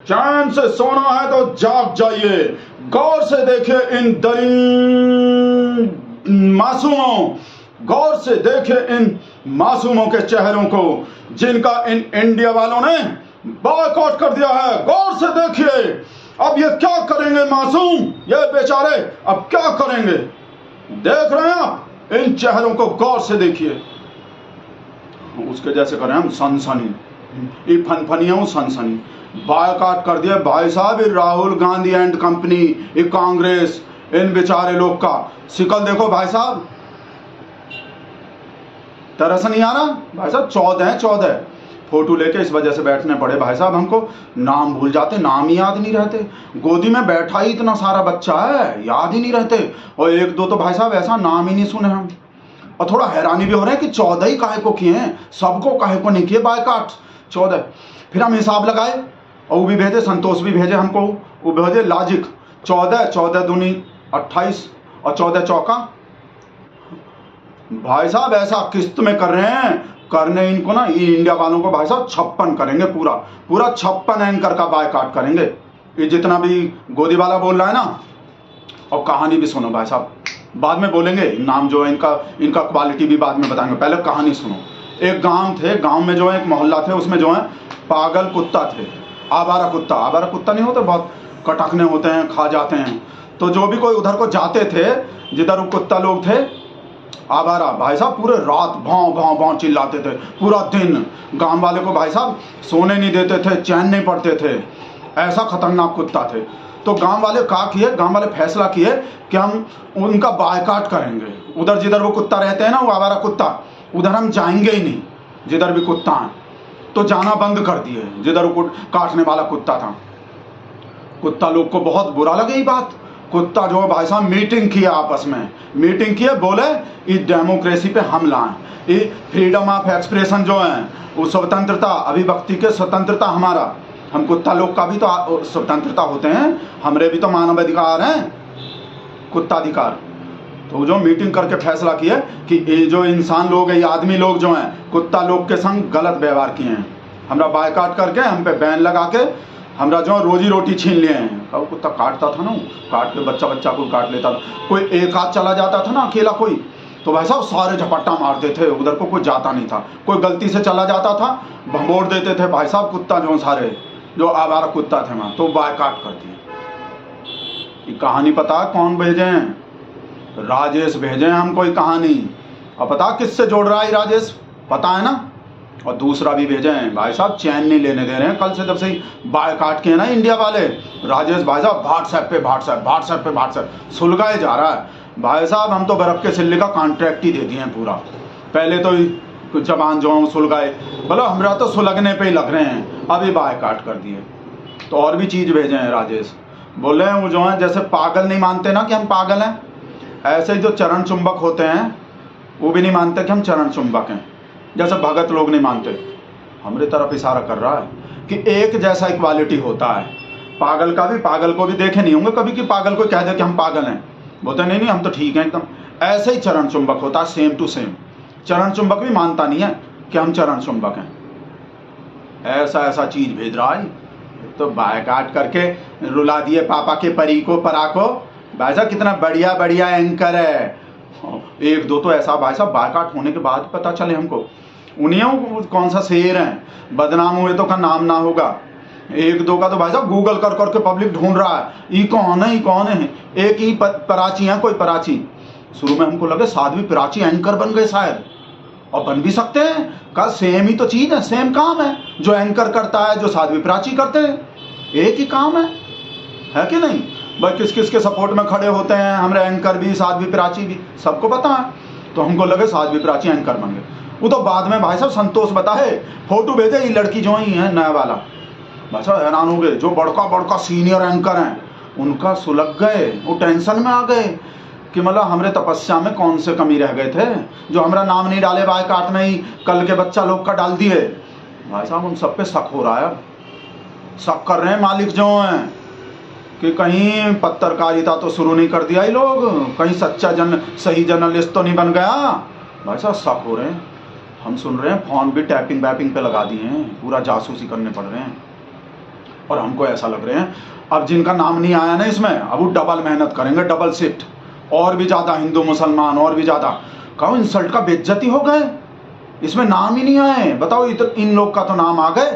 चैन से सोना है तो जाग जाइए, गौर से देखिए इन दरिंद मासूमों, गौर से देखिए इन मासूमों के चेहरों को जिनका इन इंडिया वालों ने बॉयकॉट कर दिया है। गौर से देखिए अब ये क्या करेंगे मासूम, ये बेचारे अब क्या करेंगे। देख रहे हैं आप इन चेहरों को, गौर से देखिए। उसके जैसे करें हम सनसनी, ये फनफनियां सनसनी। बायकॉट कर दिया भाई साहब, राहुल गांधी एंड कंपनी, ये कांग्रेस, इन बेचारे लोग का शिकल देखो भाई साहब, तरस नहीं आ रहा भाई साहब। 14 फोटो लेके इस वजह से बैठने पड़े भाई साहब हमको, नाम भूल जाते, नाम ही याद नहीं रहते। गोदी में बैठा ही इतना सारा बच्चा है, याद ही नहीं रहते। और एक दो तो भाई साहब ऐसा नाम ही नहीं सुने हम। और थोड़ा हैरानी भी हो रहा है कि 14 ही काहे को किए हैं, सबको काहे को नहीं किए बायकॉट 14। फिर हम हिसाब लगाए और वो भी भेजे, संतोष भी भेजे हमको, वो भेजे लॉजिक 14 दूनी 28 और 14 चौका। भाई साहब ऐसा किस्त में कर रहे हैं, करने इनको ना, ये इंडिया वालों को भाई साहब 56 करेंगे, पूरा 56 एंकर का बायकॉट करेंगे। ये जितना भी गोदी वाला बोल रहा है ना। और कहानी भी सुनो भाई साहब, बाद में बोलेंगे नाम जो है इनका क्वालिटी भी बाद में बताएंगे, पहले कहानी सुनो। एक गांव थे, गांव में जो है एक मोहल्ला थे, उसमें जो है पागल कुत्ता थे, आवारा कुत्ता नहीं होते, बहुत कटकने होते हैं, खा जाते हैं। तो जो भी कोई उधर को जाते थे, जिधर वो कुत्ता लोग थे आवारा, भाई साहब पूरे रात भाव भाव भाव चिल्लाते थे, पूरा दिन गांव वाले को भाई साहब सोने नहीं देते थे, चैन नहीं पड़ते थे, ऐसा खतरनाक कुत्ता थे। तो गांव वाले क्या किए, गांव वाले फैसला किए कि हम उनका बायकॉट करेंगे। उधर जिधर वो कुत्ता रहते हैं ना, वो आवारा कुत्ता, उधर हम जाएंगे ही नहीं, जिधर भी कुत्ता है। तो जाना बंद कर दिए जिधर वो काटने वाला कुत्ता था। कुत्ता लोग को बहुत बुरा लगे ये बात। कुत्ता जो है भाई साहब मीटिंग किया, आपस में मीटिंग किए, बोले इस डेमोक्रेसी पे हमला है, ये फ्रीडम ऑफ एक्सप्रेशन जो है, वो स्वतंत्रता, अभिव्यक्ति के स्वतंत्रता हमारा, हम कुत्ता लोग का भी तो स्वतंत्रता होते हैं, हमारे भी तो मानव अधिकार हैं, कुत्ताधिकार। तो जो मीटिंग करके फैसला किया कि ये जो इंसान लोग है, ये आदमी लोग जो हैं, कुत्ता लोग के संग गलत व्यवहार किए हैं, हमरा बायकॉट करके, हम पे बैन लगा के, हमरा जो रोजी रोटी छीन लिए हैं। कब कुत्ता काटता था ना, काट के बच्चा को काट लेता था, कोई एक हाथ चला जाता था ना अकेला कोई, तो भाई साहब सारे झपट्टा मारते थे, उधर को कोई जाता नहीं था। कोई गलती से चला जाता था, भंबोड़ देते थे भाई साहब कुत्ता, जो सारे जो आवारा कुत्ता थे वहाँ, तो बायकॉट कर दिए। ये कहानी पता है कौन भेजे हैं? राजेश भेजे हैं हमको ये कहानी। और पता किससे जोड़ रहा है राजेश, पता है ना? और दूसरा भी भेजे हैं भाई साहब, चैन नहीं लेने दे रहे हैं कल से, जब से बायकॉट किए ना इंडिया वाले। राजेश भाई साहब व्हाट्सएप सुलगाए जा रहा है भाई साहब। हम तो बर्फ के सिल्ले का कॉन्ट्रैक्ट ही दे दिए हैं पूरा। पहले तो जबान जो सुलगाए, बोलो हमरा तो सुलगने पे ही लग रहे हैं, अभी बायकॉट कर दिए। तो और भी चीज़ भेजे हैं राजेश, बोले हैं वो जो है जैसे पागल नहीं मानते ना कि हम पागल हैं, ऐसे ही जो चरण चुंबक होते हैं वो भी नहीं मानते कि हम चरण चुंबक हैं, जैसे भगत लोग नहीं मानते। हमारे तरफ इशारा कर रहा है कि एक जैसा इक्वालिटी होता है, पागल का भी, पागल को भी देखे नहीं होंगे कभी कि पागल को कह दे कि हम पागल हैं, बोलते नहीं हम तो ठीक हैं एकदम। ऐसे ही चरण चुंबक होता है, सेम टू सेम। चरण चुंबक भी मानता नहीं है कि हम चरण चुंबक हैं। ऐसा चीज भेज रहा है, तो बायकॉट करके रुला दिए पापा के परी को, परा को। भाई साहब कितना बढ़िया एंकर है। एक दो तो ऐसा भाई साहब बायकॉट होने के बाद पता चले हमको, उन्हें कौन सा शेर है, बदनाम हुए तो का नाम ना होगा। एक दो का तो भाई साहब गूगल कर करके पब्लिक ढूंढ रहा है, ये कौन है। एक ही प्राची है, कोई प्राची। शुरू में हमको लगे साध्वी प्राची एंकर बन गए शायद, और बन भी सकते हैं, का सेम ही तो चीज है, सेम काम है। जो एंकर करता है, जो साध्वी प्राची करते हैं, एक ही काम है कि नहीं भाई? किस किस के सपोर्ट में खड़े होते हैं हमारे एंकर भी, साध्वी प्राची भी, सबको पता है। तो हमको लगे साध्वी प्राची एंकर बन गए। वो तो बाद में भाई साहब संतोष बताए, फोटो भेजे, ये लड़की जो ही है नया वाला, भाई साहब हैरान हो गए। जो बड़का सीनियर एंकर हैं उनका सुलग गए, वो टेंशन में आ गए कि मतलब हमरे तपस्या में कौन से कमी रह गए थे, जो हमारा नाम नहीं डाले बायकॉट में ही, कल के बच्चा लोग का डाल दिए। भाई साहब उन सब पे शक हो रहा है, शक कर रहे हैं मालिक जो हैं कि कहीं पत्रकारिता तो शुरू नहीं कर दिया ये लोग, कहीं सही जर्नलिस्ट तो नहीं बन गया। भाई साहब शक हो रहे हैं, हम सुन रहे हैं, फोन भी टैपिंग वैपिंग पे लगा दिए हैं, पूरा जासूसी करने पड़ रहे हैं। और हमको ऐसा लग रहे हैं अब जिनका नाम नहीं आया ना इसमें, अब वो डबल मेहनत करेंगे, डबल शिफ्ट, और भी ज़्यादा हिंदू मुसलमान और भी ज़्यादा। कहो इंसल्ट का बेइज्जती हो गए, इसमें नाम ही नहीं आए। बताओ इन लोग का तो नाम आ गए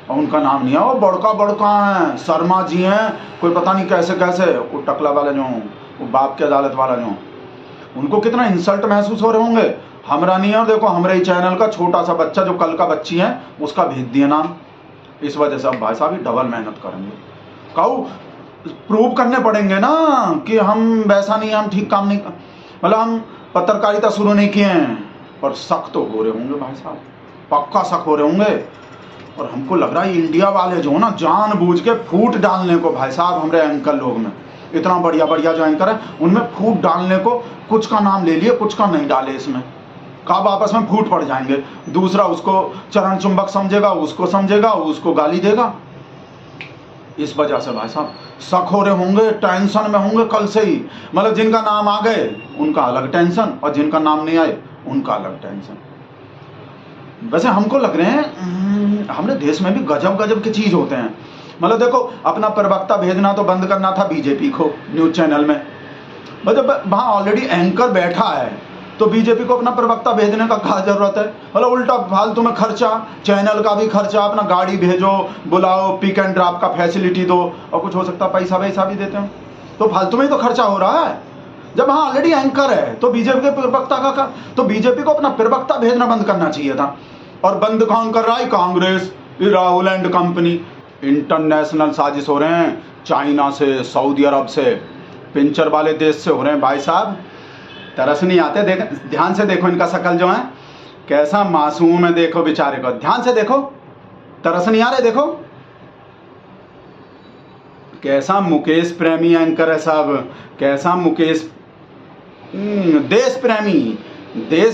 और उनका नाम नहीं आया। वो बड़का है, शर्मा जी हैं, कोई पता नहीं कैसे कैसे, वो टकला वाले जो, वो बाप की अदालत वाला जो, उनको कितना इंसल्ट महसूस हो रहे होंगे। हमरा नहीं है, और देखो हमारे ही चैनल का छोटा सा बच्चा जो कल का बच्ची है उसका भेज दिया नाम। इस वजह से अब भाई साहब ही डबल मेहनत करेंगे। कहूँ प्रूव करने पड़ेंगे ना कि हम वैसा नहीं, हम ठीक काम नहीं, मतलब हम पत्रकारिता शुरू नहीं किए हैं, पर शक तो हो रहे होंगे भाई साहब, पक्का शक हो रहे होंगे। और हमको लग रहा है इंडिया वाले जो ना जानबूझ के फूट डालने को भाई साहब, हमारे एंकर लोग में इतना बढ़िया बढ़िया जो एंकर है उनमें फूट डालने को, कुछ का नाम ले लिए कुछ का नहीं डाले, इसमें कब आपस में फूट पड़ जाएंगे। दूसरा उसको चरण चुंबक समझेगा, उसको समझेगा, उसको गाली देगा। इस वजह से भाई साहब शक हो रहे होंगे, टेंशन में होंगे कल से ही। मतलब जिनका नाम आ गए उनका अलग टेंशन, और जिनका नाम नहीं आए उनका अलग टेंशन। वैसे हमको लग रहे हैं हमारे देश में भी गजब गजब की चीज होते हैं। मतलब देखो अपना प्रवक्ता भेजना तो बंद करना था बीजेपी को न्यूज चैनल में, मतलब वहाँ ऑलरेडी एंकर बैठा है तो बीजेपी को अपना प्रवक्ता भेजने का क्या जरूरत है। मतलब उल्टा फालतू में खर्चा, चैनल का भी खर्चा, अपना गाड़ी भेजो, बुलाओ, पिक एंड ड्रॉप का फैसिलिटी दो, और कुछ हो सकता पैसा वैसा भी देते हो, तो फालतू में ही तो खर्चा हो रहा है। जब हाँ ऑलरेडी एंकर है तो बीजेपी के प्रवक्ता का तो बीजेपी को अपना प्रवक्ता भेजना बंद करना चाहिए था। और बंद कौन कर रहा है? Congress, Rahul and company. International साजिश हो रहे हैं, चाइना से, सऊदी अरब से, पिंचर वाले देश से हो रहे हैं भाई साहब। तरस नहीं आते। देख ध्यान से देखो इनका शकल जो है कैसा मासूम है, देखो बेचारे को, ध्यान से देखो, तरस नहीं आ रहे। देखो कैसा मुकेश प्रेमी एंकर है सब, कैसा मुकेश देश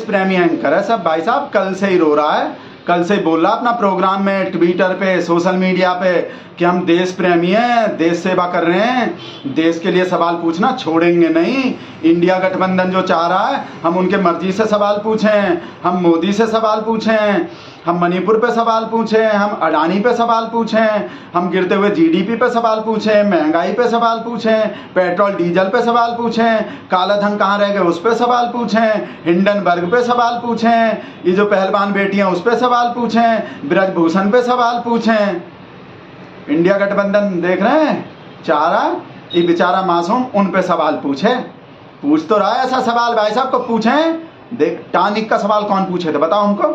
प्रेमी एंकर है सब भाई साहब। कल से ही रो रहा है, कल से ही बोल रहा अपना प्रोग्राम में, ट्विटर पे, सोशल मीडिया पे कि हम देश प्रेमी हैं, देश सेवा कर रहे हैं, देश के लिए सवाल पूछना छोड़ेंगे नहीं। इंडिया गठबंधन जो चाह रहा है हम उनके मर्जी से सवाल पूछें, हम मोदी से सवाल पूछें, हम मणिपुर पे सवाल पूछें, हम अडानी पे सवाल पूछें, हम गिरते हुए जीडीपी पे सवाल पूछें, महंगाई पे सवाल पूछें, पेट्रोल डीजल पे सवाल पूछें, काला धन कहाँ रह गए उस पे सवाल पूछें, हिंडनबर्ग पे सवाल पूछें, ये जो पहलवान बेटियां उस पे सवाल पूछें, ब्रजभूषण पे सवाल पूछें। इंडिया गठबंधन देख रहे हैं चाह रहा, ये बेचारा मासूम उन पे सवाल पूछे, पूछ तो रहा है ऐसा सवाल भाई साहब को पूछें। देख टानिक का सवाल कौन पूछे थे बताओ हमको?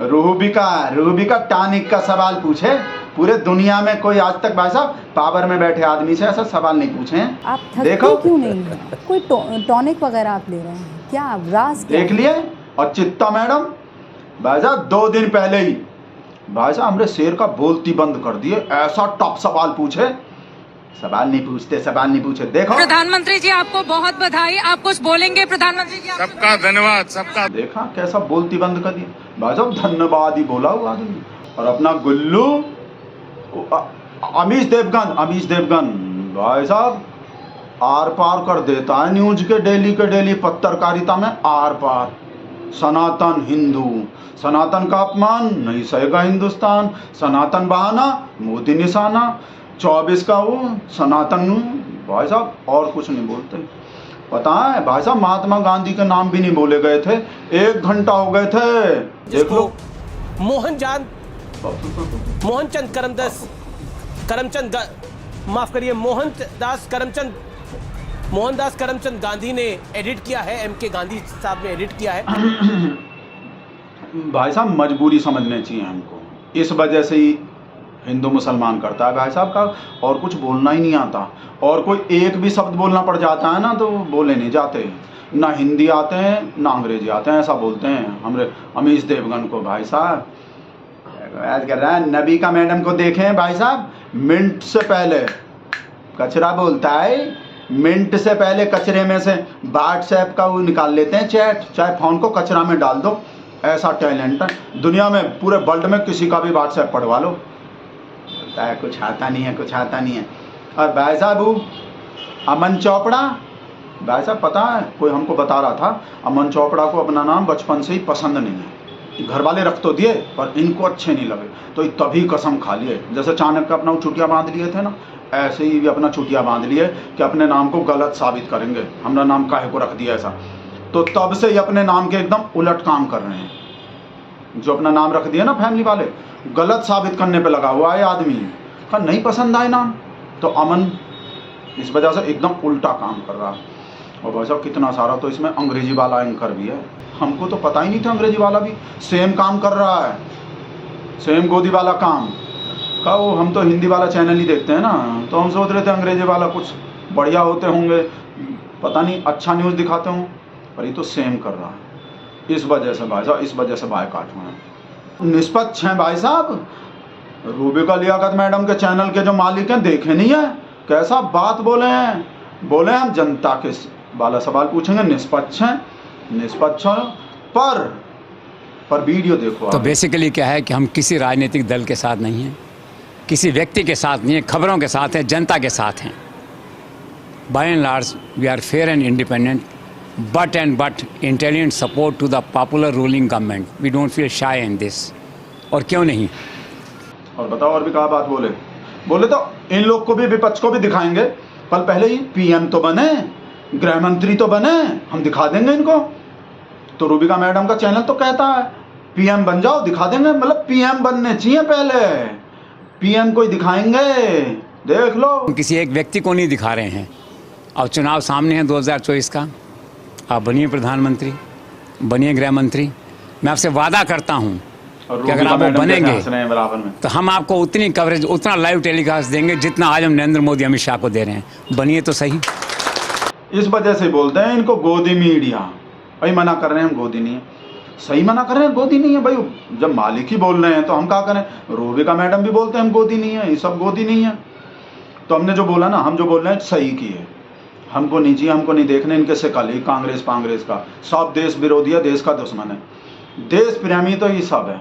रूबिका टानिक का सवाल पूछे। पूरे दुनिया में कोई आज तक भाई साहब पावर में बैठे आदमी से ऐसा सवाल नहीं पूछे हैं। आप देखो क्यों नहीं, कोई टॉनिक वगैरह आप ले रहे हैं क्या? राज देख लिए। और चित्ता मैडम भाई साहब 2 दिन पहले ही भाई साहब हमरे शेर का बोलती बंद कर दिए, ऐसा टॉप सवाल पूछे। सवाल नहीं पूछे। देखो प्रधानमंत्री जी आपको बहुत बधाई, आप कुछ बोलेंगे प्रधानमंत्री जी? सबका धन्यवाद, सबका। देखा कैसा बोलती बंद कर दिया भाई साहब, धन्यवाद ही बोला वो आदमी। और अपना गुल्लू अमीश देवगन भाई साहब आर पार कर देता है न्यूज के डेली पत्रकारिता में आर पार। सनातन हिंदू, सनातन का अपमान नहीं सहेगा हिंदुस्तान, सनातन बहाना मोदी निशाना, 24 का वो सनातन भाई साहब और कुछ नहीं बोलते। पता है भाई साहब महात्मा गांधी के नाम भी नहीं बोले गए थे, 1 घंटा हो गए थे। देख लो मोहनदास करमचंद गांधी ने एडिट किया है, एमके गांधी साहब ने एडिट किया है। भाई साहब मजबूरी समझनी चाहिए हमको, इस वजह से ही हिंदू मुसलमान करता है भाई साहब का, और कुछ बोलना ही नहीं आता। और कोई एक भी शब्द बोलना पड़ जाता है ना तो बोले नहीं जाते, ना हिंदी आते हैं ना अंग्रेजी आते हैं, ऐसा बोलते हैं हमरे अमीश देवगन को। भाई साहब ऐसा कर रहा है, नबी का मैडम को देखें भाई साहब, मिनट से पहले कचरा बोलता है, मिनट से पहले कचरे में से व्हाट्सएप का वो निकाल लेते हैं चैट, चाहे फोन को कचरा में डाल दो, ऐसा टैलेंट है दुनिया में, पूरे वर्ल्ड में किसी का भी व्हाट्सएप पढ़वा लो, कुछ आता नहीं है। और भाई साहब अमन चोपड़ा, भाई साहब पता है कोई हमको बता रहा था अमन चोपड़ा को अपना नाम बचपन से ही पसंद नहीं है, घर वाले रख तो दिए पर इनको अच्छे नहीं लगे, तो तभी कसम खा लिए। जैसे चाणक्य अपना चुटिया बांध लिए थे ना, ऐसे ही भी अपना चुटिया बांध लिए कि अपने नाम को गलत साबित करेंगे, हमारा नाम काहे को रख दिया ऐसा। तो तब से ही अपने नाम के एकदम उलट काम कर रहे हैं। जो अपना नाम रख दिया ना फैमिली वाले, गलत साबित करने पे लगा हुआ है आदमी का। नहीं पसंद आए नाम तो अमन इस वजह से एकदम उल्टा काम कर रहा है। और भाई साहब कितना सारा तो इसमें अंग्रेजी वाला एंकर भी है, हमको तो पता ही नहीं था अंग्रेजी वाला भी सेम काम कर रहा है, सेम गोदी वाला काम का। वो हम तो हिंदी वाला चैनल ही देखते हैं ना, तो हम सोच रहे थे अंग्रेजी वाला कुछ बढ़िया होते होंगे, पता नहीं अच्छा न्यूज़ दिखाते हों, पर ये तो सेम कर रहा है। इस वजह से भाई साहब, इस वजह से बायकॉट हुए हैं। निष्पक्ष हैं भाई साहब। रूबिका लियाकत मैडम के चैनल के जो मालिक हैं देखे नहीं है, कैसा बात बोले हैं। बोले हम जनता के वाला सवाल पूछेंगे, निष्पक्ष हैं, निष्पक्ष पर वीडियो देखो। तो बेसिकली क्या है कि हम किसी राजनीतिक दल के साथ नहीं हैं, किसी व्यक्ति के साथ नहीं है, खबरों के साथ हैं, जनता के साथ हैं। By and large we are fair and independent, but intelligent support to the popular ruling government. We don't feel shy in this. और क्यों नहीं? और बताओ और भी कहा बात बोले तो इन लोग को भी, विपक्ष को भी दिखाएंगे। पर पहले ही पीएम तो बने, गृह मंत्री तो बने, हम दिखा देंगे इनको। तो रूबिका मैडम का चैनल तो कहता है पीएम बन जाओ, दिखा देंगे। मतलब पीएम बनने चाहिए पहले, पीएम को ही दिखाएंगे, देख लो। हम किसी एक व्यक्ति को नहीं दिखा रहे हैं। अब चुनाव सामने है 2024 का, आप बनिए प्रधानमंत्री, बनिए गृह मंत्री। मैं आपसे वादा करता हूं कि अगर आप वो बनेंगे तो हम आपको उतनी कवरेज, उतना लाइव टेलीकास्ट देंगे जितना आज हम नरेंद्र मोदी अमित शाह को दे रहे हैं। बनिए तो सही। इस वजह से बोलते हैं इनको गोदी मीडिया। भाई मना कर रहे हैं हम, गोदी नहीं है, सही मना कर रहे हैं, गोदी नहीं है भाई। जब मालिक ही बोल रहे हैं तो हम क्या करें। रूबिका मैडम भी बोलते हैं हम गोदी नहीं है, ये सब गोदी नहीं है। तो हमने जो बोला ना, हम जो बोल रहे हैं सही किए। हमको नहीं चाहिए, हमको नहीं देखने इनके से कल ही कांग्रेस का सब देश विरोधी है, देश का दुश्मन है। देश प्रेमी तो ये सब है,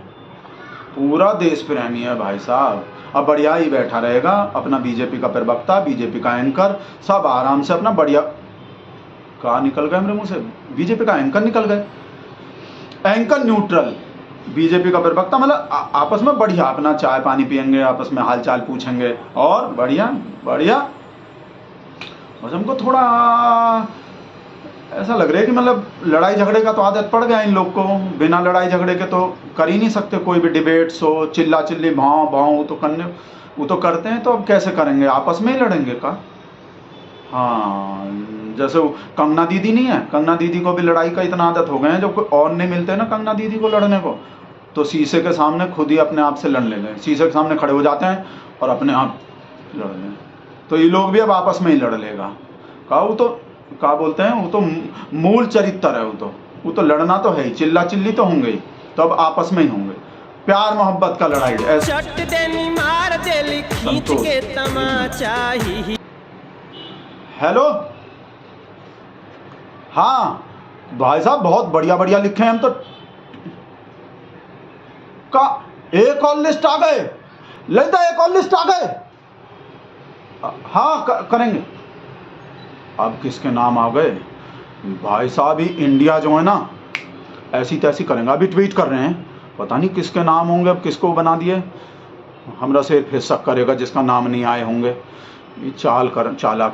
पूरा देश प्रेमी है भाई साहब। अब बढ़िया ही बैठा रहेगा अपना बीजेपी का प्रवक्ता, बीजेपी का एंकर, सब आराम से अपना बढ़िया। कहा निकल गए मेरे मुंह से, बीजेपी का एंकर निकल गए, एंकर न्यूट्रल, बीजेपी का प्रवक्ता। मतलब आपस में बढ़िया अपना चाय पानी पियेंगे, आपस में हालचाल पूछेंगे और बढ़िया बढ़िया। बस हमको थोड़ा ऐसा लग रहा है कि मतलब लड़ाई झगड़े का तो आदत पड़ गया इन लोग को। बिना लड़ाई झगड़े के तो कर ही नहीं सकते कोई भी डिबेट्स हो, चिल्ला चिल्ली भाव भाव तो करने, वो तो करते हैं। तो अब कैसे करेंगे, आपस में ही लड़ेंगे का। हाँ, जैसे वो कंगना दीदी नहीं है, कंगना दीदी को भी लड़ाई का इतना आदत हो गए हैं। जब कोई और नहीं मिलते ना कंगना दीदी को लड़ने को, तो शीशे के सामने खुद ही अपने आप से लड़ लेंगे, शीशे के सामने खड़े हो जाते हैं और अपने आप लड़ लें। तो ये लोग भी अब आपस में ही लड़ लेगा। कहा वो तो क्या बोलते हैं, वो तो मूल चरित्र है। वो तो लड़ना तो है ही, चिल्ला चिल्ली तो होंगे ही, तो अब आपस में ही होंगे। प्यार मोहब्बत का लड़ाई ऐसे। हेलो, हाँ भाई साहब बहुत बढ़िया बढ़िया लिखे हैं हम तो। का एक और लिस्ट आ गए, लगता एक और लिस्ट आ गए। हाँ करेंगे। अब किसके नाम आ गए भाई साहब, ही इंडिया जो है ना ऐसी तैसी करेंगे। अभी ट्वीट कर रहे हैं, पता नहीं किसके नाम होंगे, अब किसको बना दिए। हमरा से फिर शक करेगा जिसका नाम नहीं आए होंगे। ये चाल कर चालाकी